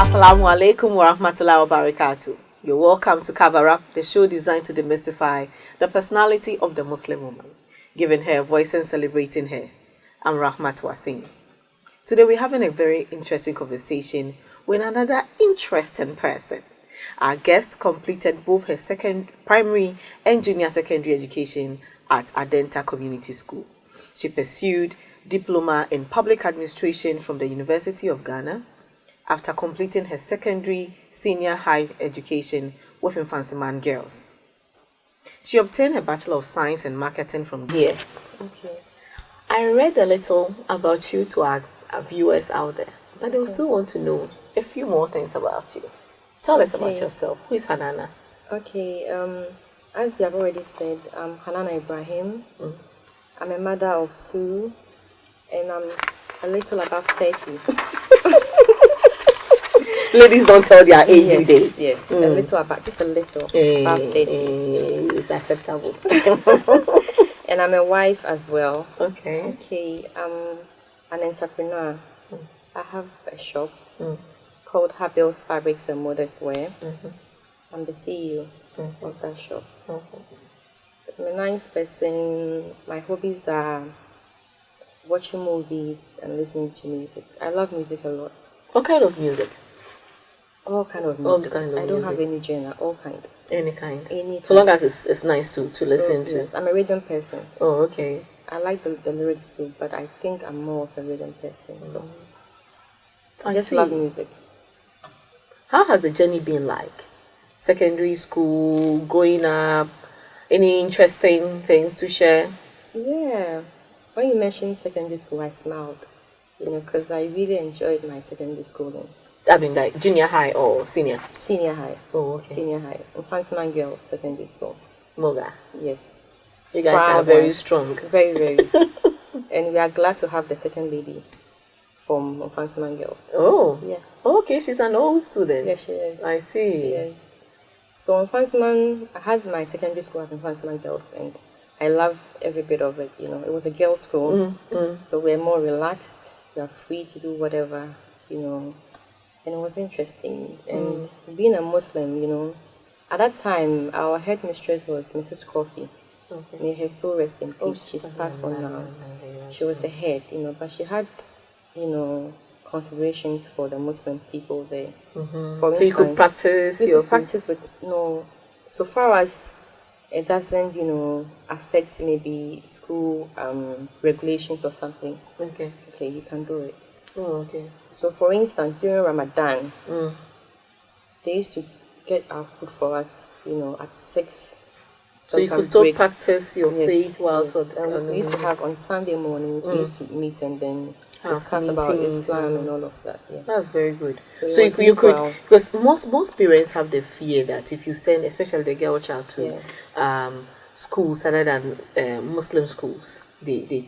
Assalamu alaikum wa rahmatullahi wa barakatuh. You're welcome to Cover Up, the show designed to demystify the personality of the Muslim woman, giving her a voice and celebrating her. I'm Rahmat Wasim. Today we're having a very interesting conversation with another interesting person. Our guest completed both her primary and junior secondary education at Adenta Community School. She pursued diploma in public administration from the University of Ghana after completing her secondary senior high education with Infansiman Girls. She obtained her Bachelor of Science in Marketing from here. Okay. I read a little about you to our viewers out there, but they will still want to know a few more things about you. Tell us about yourself. Who is Hananah? Okay, as you have already said, I'm Hananah Ibrahim. I'm a mother of 2, and I'm a little above 30. Ladies don't tell their age today. Yes, a little above, just a little above 30. It's acceptable. And I'm a wife as well. Okay. I'm an entrepreneur. I have a shop called Habil's Fabrics and Modest Wear. I'm the CEO of that shop. I'm a nice person. My hobbies are watching movies and listening to music. I love music a lot. What kind of music? All kind of music. All kind of I don't music. have any genre. All kind. Any kind. Any so long as it's nice to listen to. Yes, I'm a rhythm person. Oh, okay. I like the lyrics too, but I think I'm more of a rhythm person. So I just love music. How has the journey been like? Secondary school, growing up, any interesting things to share? Yeah. When you mentioned secondary school, I smiled, because I really enjoyed my secondary schooling. I mean, like junior high or senior? Senior high. Oh, okay. Senior high. Infantiman Girls Secondary School. Moga. Yes. You guys are very strong. Very, very. And we are glad to have the second lady from Infantiman Girls. Oh. Yeah. Okay, she's an old student. Yes, she is. I see. She is. So Infantiman, I had my secondary school at Infantiman Girls, and I loved every bit of it. It was a girls' school, so we're more relaxed. We are free to do whatever, and it was interesting. And being a Muslim, at that time, our headmistress was Mrs. Coffee. Okay. May her soul rest in peace. She's passed on now. She was the head, but she had, considerations for the Muslim people there. For instance, so you could practice your practice with so far as it doesn't, affect maybe school regulations or something. Okay, you can do it. Oh, okay. So for instance, during Ramadan, they used to get our food for us, at 6. So you could still practice your faith whilst we used to have on Sunday mornings, we used to meet and then discuss about Islam and all of that. Yeah. That's very good. So you could, because most parents have the fear that if you send, especially the girl child to schools other than Muslim schools, they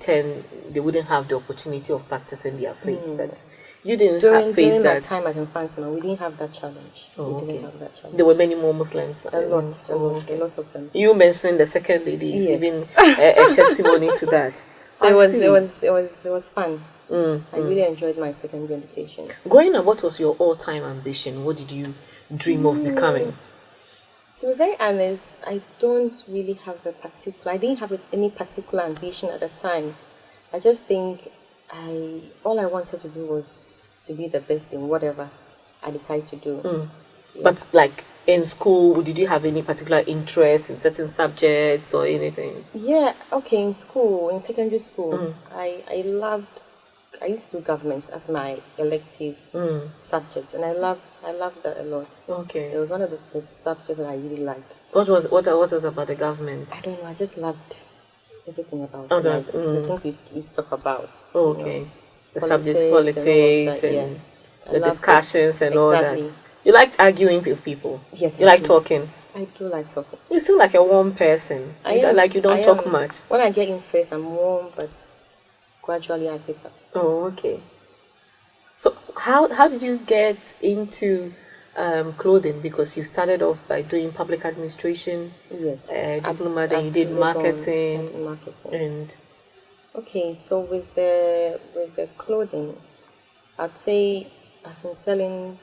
wouldn't have the opportunity of practicing their faith. But you didn't have during that. My time at Infantiman, we didn't have that challenge. Oh, didn't have that challenge. There were many more Muslims. A lot of them. You mentioned the second lady is even a testimony to that. So it was fun. I really enjoyed my secondary education. Growing up, what was your all-time ambition? What did you dream of becoming? To be very honest, I don't really have I didn't have any particular ambition at the time. I just think all I wanted to do was to be the best in whatever I decide to do. Yeah. But like in school, did you have any particular interest in certain subjects or anything? Yeah, okay, in secondary school, I used to do government as my elective subject, and I loved that a lot. Okay. It was one of the subjects that I really liked. What was about the government? I don't know, I just loved everything about Okay. it. The things we used to talk about. Oh, okay. The subjects, politics, and the discussions and all that. You like arguing with people? Yes, You like talking? I do like talking. You seem like a warm person. You don't talk much. When I get in face, I'm warm, but gradually I pick up. Oh, okay. So how did you get into clothing? Because you started off by doing public administration. Yes. Diploma, then you did marketing. And okay, so with the clothing, I'd say I've been selling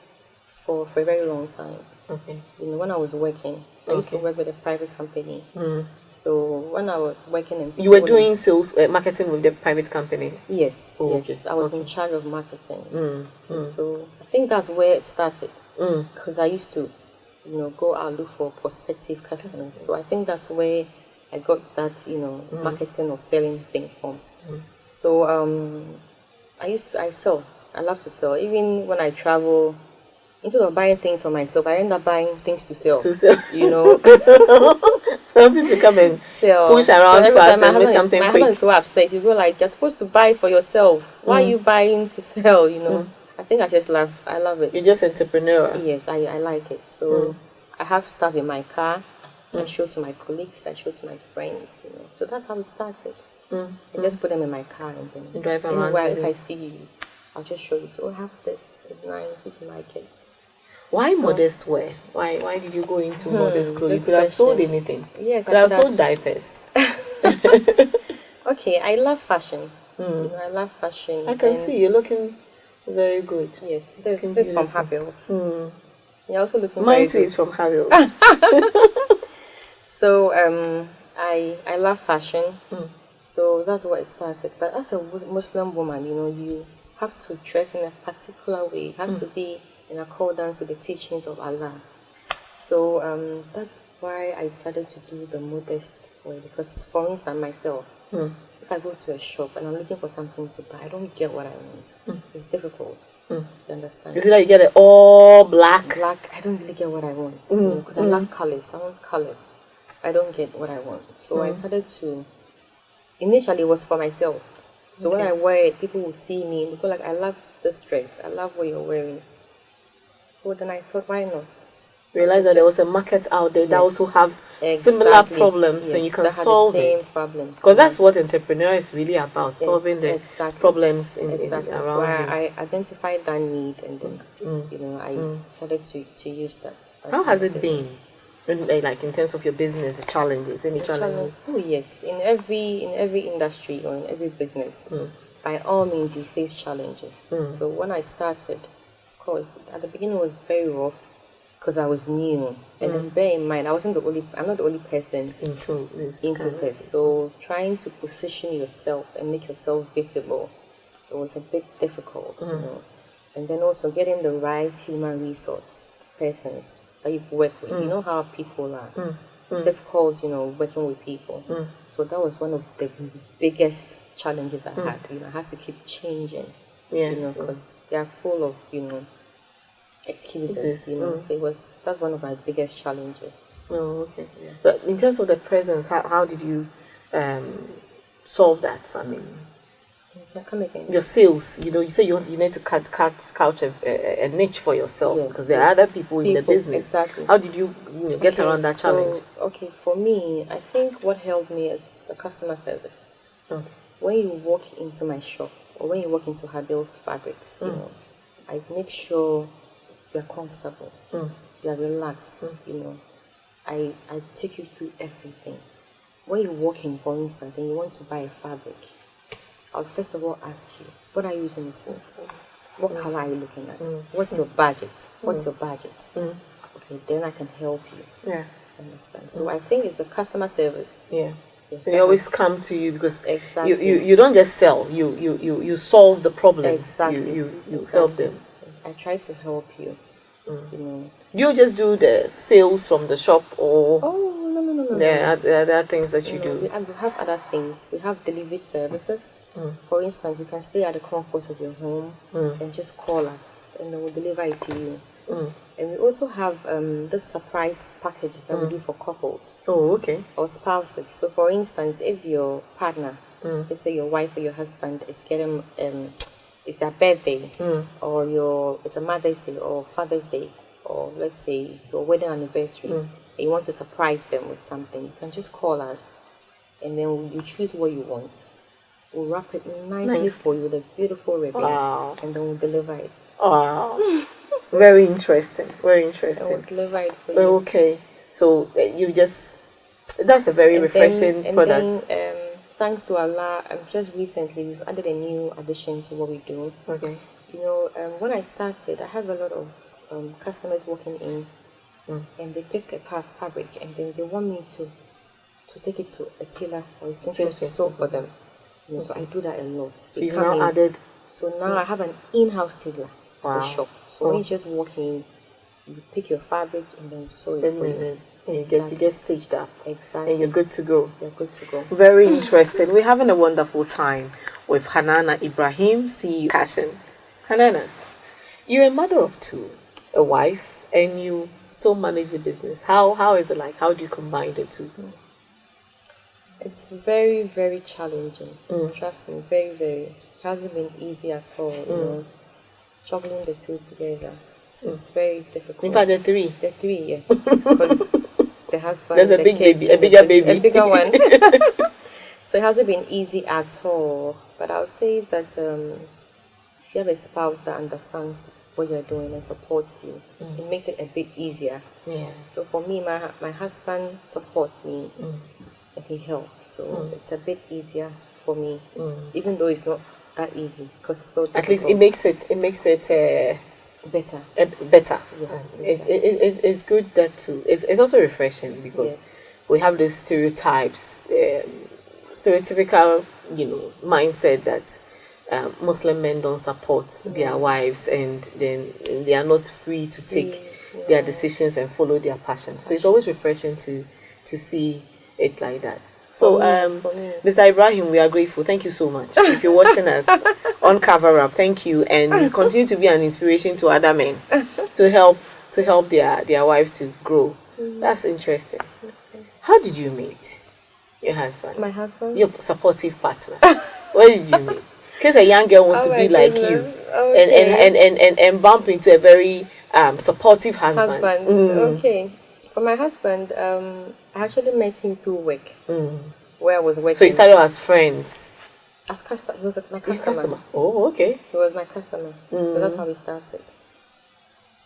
for a very long time. Okay. When I was working, I used to work with a private company. So when I was working in school, you were doing sales marketing with the private company. Yes, Oh, yes. okay. I was in charge of marketing. So I think that's where it started. Because I used to, go out and look for prospective customers. So I think that's where I got that, marketing or selling thing from. So I sell. I love to sell. Even when I travel, instead of buying things for myself, I end up buying things to sell. Something to come and sell. push around every fast time and make something my quick. husband is so upset. You go like, you're supposed to buy for yourself. Why are you buying to sell? I think I love it. You're just entrepreneur. Yes, I like it. So I have stuff in my car. I show to my colleagues. I show to my friends. So that's how it started. I just put them in my car and then drive around. anywhere if I see you, I'll just show you. So I have this. It's nice if you like it. Why modest wear? Why did you go into modest clothes? You this could have sold question. anything. Yes, You could have sold diapers. Okay, I love fashion. I love fashion. I can see you're looking very good. Yes, this from Habil's. You're also looking Mine very too good. is from Habil's. So I love fashion. So that's what it started. But as a Muslim woman, you have to dress in a particular way. It has to be in accordance with the teachings of Allah. So that's why I decided to do the modest way. Because for instance, myself, if I go to a shop and I'm looking for something to buy, I don't get what I want. It's difficult. You understand? Is it that you get it all black? Black, I don't really get what I want. Because I love colors. I want colors. I don't get what I want. So I decided to. Initially, it was for myself. So when I wear it, people will see me and go like, I love this dress. I love what you're wearing. So then I thought, why not? Realize that there was a market out there that also have similar problems and you can solve it. Because that's what entrepreneur is really about, solving the problems in around so you. I identified that need and then, I started to use that. How has it been? Like in terms of your business, the challenges, any challenges? Oh yes, in every industry or in every business, by all means you face challenges. So when I started, of course, at the beginning it was very rough because I was new, and then bear in mind I'm not the only person into this. So trying to position yourself and make yourself visible, it was a bit difficult, and then also getting the right human resource persons that you work with. You know how people are. It's difficult, working with people. So that was one of the biggest challenges I had. I had to keep changing, because they are full of, excuses, So that's one of my biggest challenges. Oh, okay. Yeah. But in terms of the presence, how did you solve that? I mean, come again. Your sales, you say you need to couch a niche for yourself because there are other people in the business. Exactly. How did you, get around that challenge? Okay, for me, I think what helped me is the customer service. Okay. When you walk into my shop or when you walk into Habil's Fabrics, I make sure you're comfortable, you're relaxed, I take you through everything. When you walk in, for instance, and you want to buy a fabric, I'll first of all ask you, what are you using it for? What color are you looking at? What's your budget? What's your budget? Okay, then I can help you. Yeah. Understand? So I think it's the customer service. Yeah. So they always come to you because exactly. you don't just sell, you solve the problems. Exactly. You help them. I try to help you. You just do the sales from the shop or no. There are other things that you do. We have other things. We have delivery services. For instance, you can stay at the comfort of your home and just call us and then we'll deliver it to you. And we also have this surprise packages that we do for couples. Oh, okay. Or spouses. So for instance, if your partner, let's say your wife or your husband is getting it's their birthday or it's a Mother's Day or Father's Day or let's say your wedding anniversary and you want to surprise them with something, you can just call us and then you choose what you want. We'll wrap it nicely for you with a beautiful ribbon and then we'll deliver it. Wow. Very interesting. Very interesting. And we'll deliver it for you. Okay. So that's a very refreshing product. Then, thanks to Allah, just recently we've added a new addition to what we do. Okay. When I started, I have a lot of customers walking in, and they pick a part of fabric, and then they want me to take it to a tailor or a seamstress to sew for them. You know, so I do that a lot. So you've now added. So now I have an in-house tailor at the shop. So when you just walk in, you pick your fabric and then sew it for you. And you get stitched up. Exactly. And you're good to go. You're good to go. Very interesting. We're having a wonderful time with Hananah Ibrahim, CEO Cashin. Hananah, you're a mother of two, a wife, and you still manage the business. How is it like? How do you combine the two? It's very, very challenging. Trust me, very, very. It hasn't been easy at all, you know, juggling the two together. It's very difficult. In fact, the three. The three, yeah. Because the husband, there's a the big kids, baby, a bigger baby. A bigger one. So it hasn't been easy at all. But I would say that if you have a spouse that understands what you're doing and supports you, it makes it a bit easier. Yeah. So for me, my husband supports me and he helps. So it's a bit easier for me, even though it's not that easy because it's still difficult. At least it makes it better. Better. Yeah, it's good that too. It's also refreshing because we have these stereotypes, stereotypical, mindset that Muslim men don't support their wives and then they are not free to take their decisions and follow their passion. So it's always refreshing to see it like that. So, Mr. Ibrahim, we are grateful. Thank you so much. If you're watching us on Cover Up, thank you, and continue to be an inspiration to other men to help their wives to grow. That's interesting. How did you meet your husband? My husband? Your supportive partner. Where did you meet? Because a young girl wants to be like you, and bump into a very supportive husband. Okay. For my husband, I actually met him through work, where I was working. So you started as friends? As customer. He was my customer. Oh, okay. He was my customer. So that's how we started.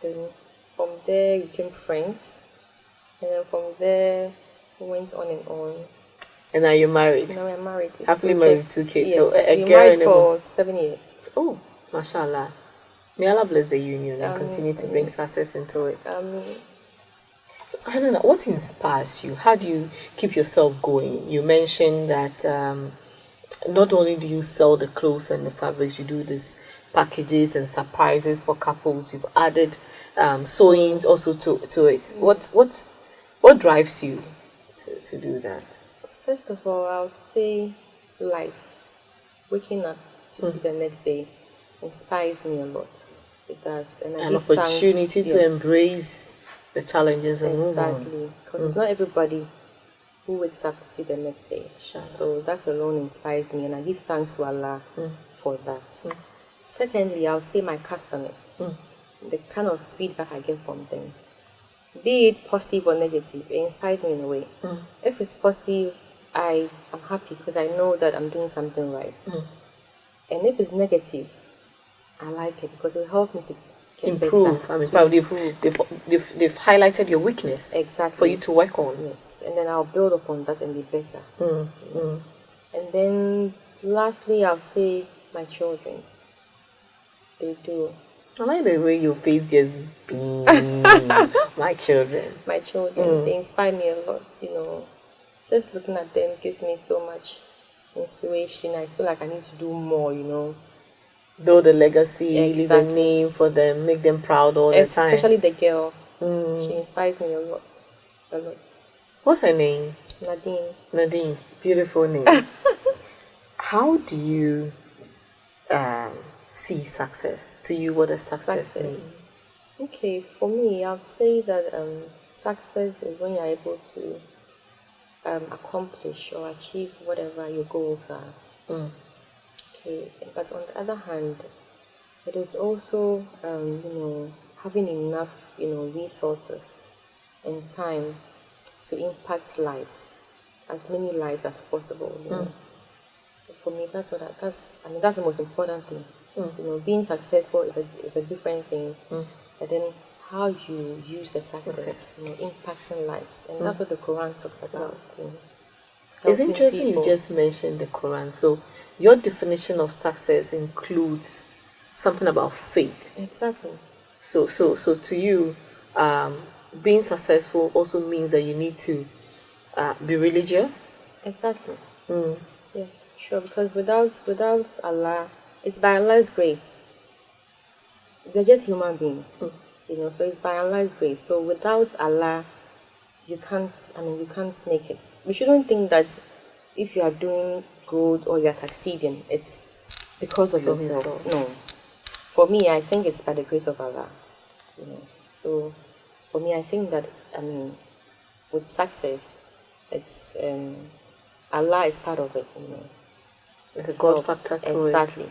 Then from there, we became friends. And then from there, we went on and on. And now you're married? Now we're married. Happily married with 2 kids. Yes. So a we girl married and for 7 years. Oh, mashallah. May Allah bless the union and continue to bring success into it. So, Hananah, what inspires you? How do you keep yourself going? You mentioned that not only do you sell the clothes and the fabrics, you do these packages and surprises for couples. You've added sewing also to it. What drives you to do that? First of all, I would say life. Waking up to see the next day inspires me a lot. It does. And an opportunity to embrace the challenges and move on. Exactly. Because it's not everybody who wakes up to see the next day. So that alone inspires me, and I give thanks to Allah for that. Secondly, I'll say my customers. The kind of feedback I get from them, be it positive or negative, it inspires me in a way. If it's positive, I'm happy because I know that I'm doing something right. And if it's negative, I like it because it will help me to improve. Better, I mean, probably they've highlighted your weakness for you to work on. Yes, and then I'll build upon that and be better. And then lastly, I'll say my children. They do. I like the way your face just beams. My children. My children. They inspire me a lot. Just looking at them gives me so much inspiration. I feel like I need to do more. Build a legacy, leave a name for them, make them proud all the time. Especially the girl. She inspires me a lot. A lot. What's her name? Nadine. Nadine. Beautiful name. How do you see success? To you, what does success mean? Okay, for me, I would say that success is when you're able to accomplish or achieve whatever your goals are. Okay, but on the other hand, it is also having enough resources and time to impact lives, as many lives as possible. So for me, that's the most important thing. Being successful is a different thing, but then how you use the success, impacting lives, and that's what the Quran talks about. It's interesting you just mentioned the Quran. So your definition of success includes something about faith. Exactly. So to you, being successful also means that you need to be religious. Exactly. Yeah, sure. Because without Allah, it's by Allah's grace. We're just human beings, So it's by Allah's grace. So without Allah, you can't. I mean, you can't make it. We shouldn't think that if you are doing good or you are succeeding, it's because of yourself. No. For me, I think it's by the grace of Allah. So for me, I think that with success, it's Allah is part of it. There's a God factor to it. Exactly.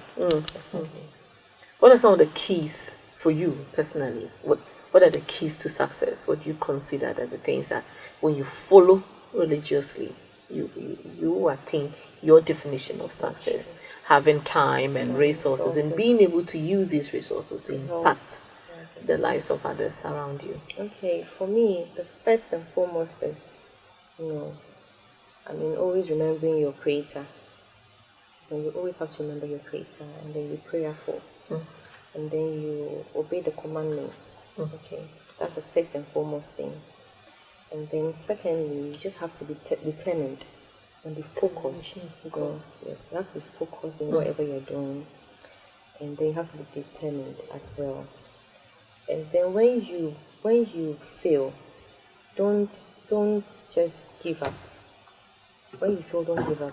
What are some of the keys for you personally? What are the keys to success? What do you consider that the things that when you follow religiously, you attain your definition of success, having time and resources, and being able to use these resources to impact the lives of others around you? Okay, for me, the first and foremost is, always remembering your creator. And you always have to remember your creator, and then you prayerful, and then you obey the commandments. Okay, that's the first and foremost thing. And then secondly, you just have to be determined and be focused. Yes, you have to be focused in whatever you're doing, and then you have to be determined as well. And then when you fail, don't just give up. When you fail, don't give up.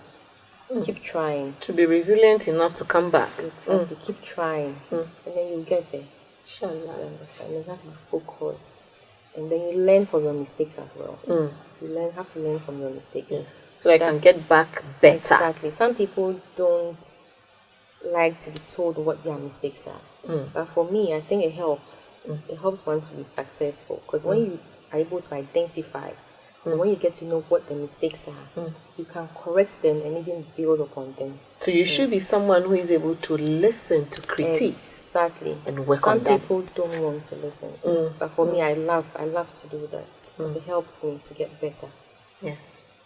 Keep trying. To be resilient enough to come back. Exactly. Keep trying, and then you'll get there. Inshallah. You understand? You have to be focused, and then you learn from your mistakes as well. You have to learn from your mistakes. Yes. So I can get back better. Exactly. Some people don't like to be told what their mistakes are, but for me, I think it helps. It helps one to be successful, because when you are able to identify, and when you get to know what the mistakes are, you can correct them and even build upon them. So you should be someone who is able to listen to critique. Exactly. And work on them. Some people don't want to listen to, but for me, I love to do that, because it helps me to get better. Yeah,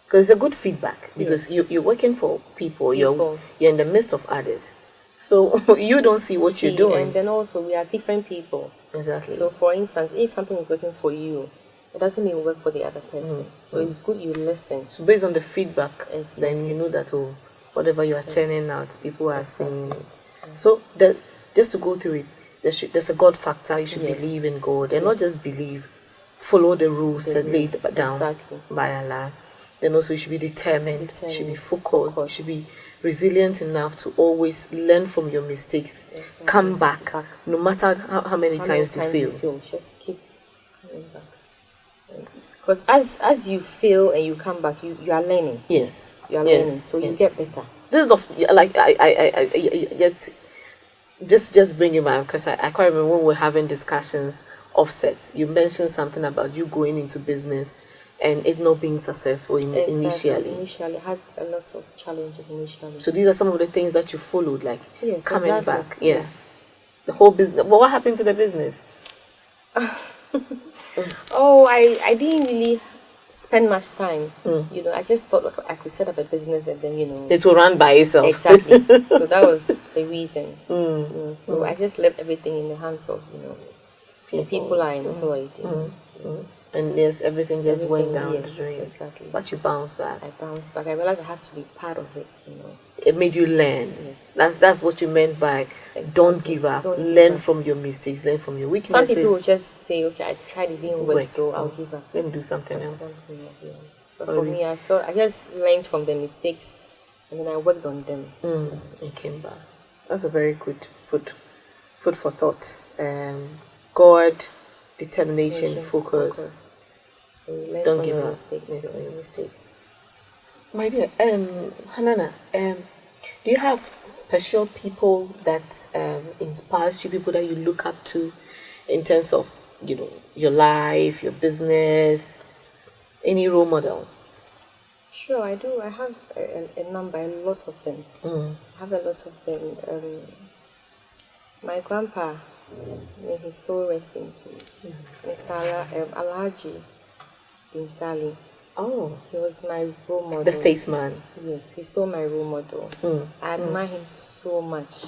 because it's a good feedback, because you're working for people. You're in the midst of others, so you don't see what you're doing. And then also we are different people. Exactly. So for instance, if something is working for you, it doesn't mean work for the other person. So it's good you listen. So based on the feedback, then you know that whatever you are churning out, people are seeing it. So just to go through it, there's a God factor. You should believe in God, and not just believe, follow the rules laid down by Allah. Then also you should be determined. You should be focused. You should be resilient enough to always learn from your mistakes. Come back, no matter how many times you fail. Just keep coming back. Because as you fail and you come back, you are learning. Yes, you are learning, so you get better. This is not like I just bring in mind, because I quite remember when we were having discussions offset. You mentioned something about you going into business and it not being successful initially. Initially, I had a lot of challenges initially. So these are some of the things that you followed, like coming back. Yeah. The whole business. But what happened to the business? I didn't really spend much time. I just thought I could set up a business and then it will run by itself. Exactly. So that was the reason. So I just left everything in the hands of the people I employed. And yes, everything just went down the drain. Exactly. But you bounced back. I bounced back. I realized I had to be part of it. It made you learn. Yes. That's what you meant by don't give up. Learn from your mistakes. Learn from your weaknesses. Some people will just say, "Okay, I tried, it didn't work, so I'll give up. Let me do something else." But for me, I just learned from the mistakes, and then I worked on them. And came back. That's a very good food for thought. God, determination, focus. Don't give up. Mistakes. My dear, Hananah, do you have special people that inspires you, people that you look up to in terms of, your life, your business, any role model? Sure, I do. I have a lot of them. I have a lot of them. My grandpa, may his soul rest in peace, Mr. Alhaji bin Sali. Oh, he was my role model. The statesman. Yes, he's still my role model. I admire him so much.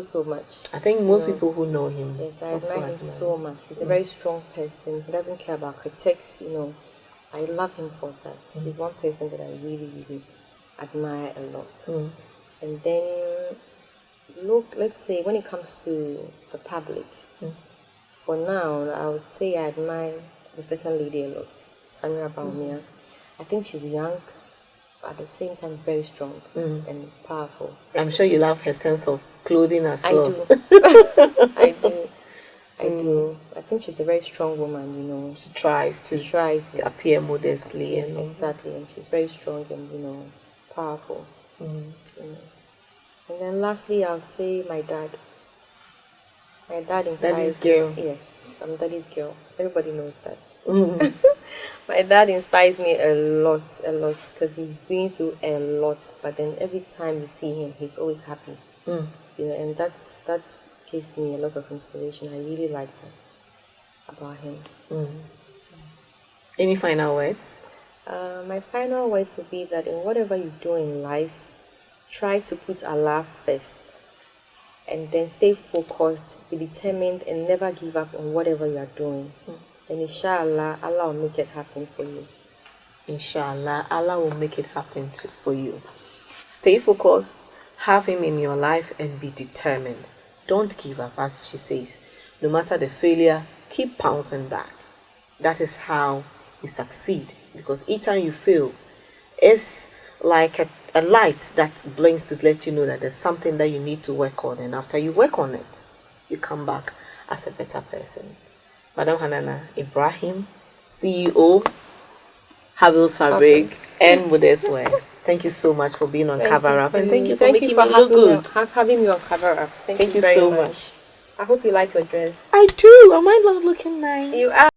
so much. I think most people who know him Yes, I also admire him so much. He's a very strong person. He doesn't care about critics, I love him for that. He's one person that I really, really admire a lot. And then, let's say when it comes to the public, for now, I would say I admire the second lady a lot, Samira Baumia. I think she's young, but at the same time very strong and powerful. I'm sure you love her sense of clothing as I well. do. I do. I think she's a very strong woman, She tries to appear modestly. And exactly. And she's very strong and, powerful. And then lastly, I would say my dad. My dad inspires Daddy's girl. Yes, I'm daddy's girl. Everybody knows that. My dad inspires me a lot, because he's been through a lot. But then every time you see him, he's always happy. And that gives me a lot of inspiration. I really like that about him. Any final words? My final words would be that in whatever you do in life, try to put Allah first. And then stay focused, be determined, and never give up on whatever you are doing. And inshallah, Allah will make it happen for you. Inshallah, Allah will make it happen for you. Stay focused, have Him in your life, and be determined. Don't give up, as she says. No matter the failure, keep bouncing back. That is how you succeed. Because each time you fail, it's like a light that blinks to let you know that there's something that you need to work on. And after you work on it, you come back as a better person. Madam Hananah Ibrahim, CEO, Habil's Fabric, and Modest Wear. Thank you so much for being on Cover Up, and thank you for making me look good. Having me on Cover Up. Thank you so much. I hope you like your dress. I do. Am I not looking nice? You are.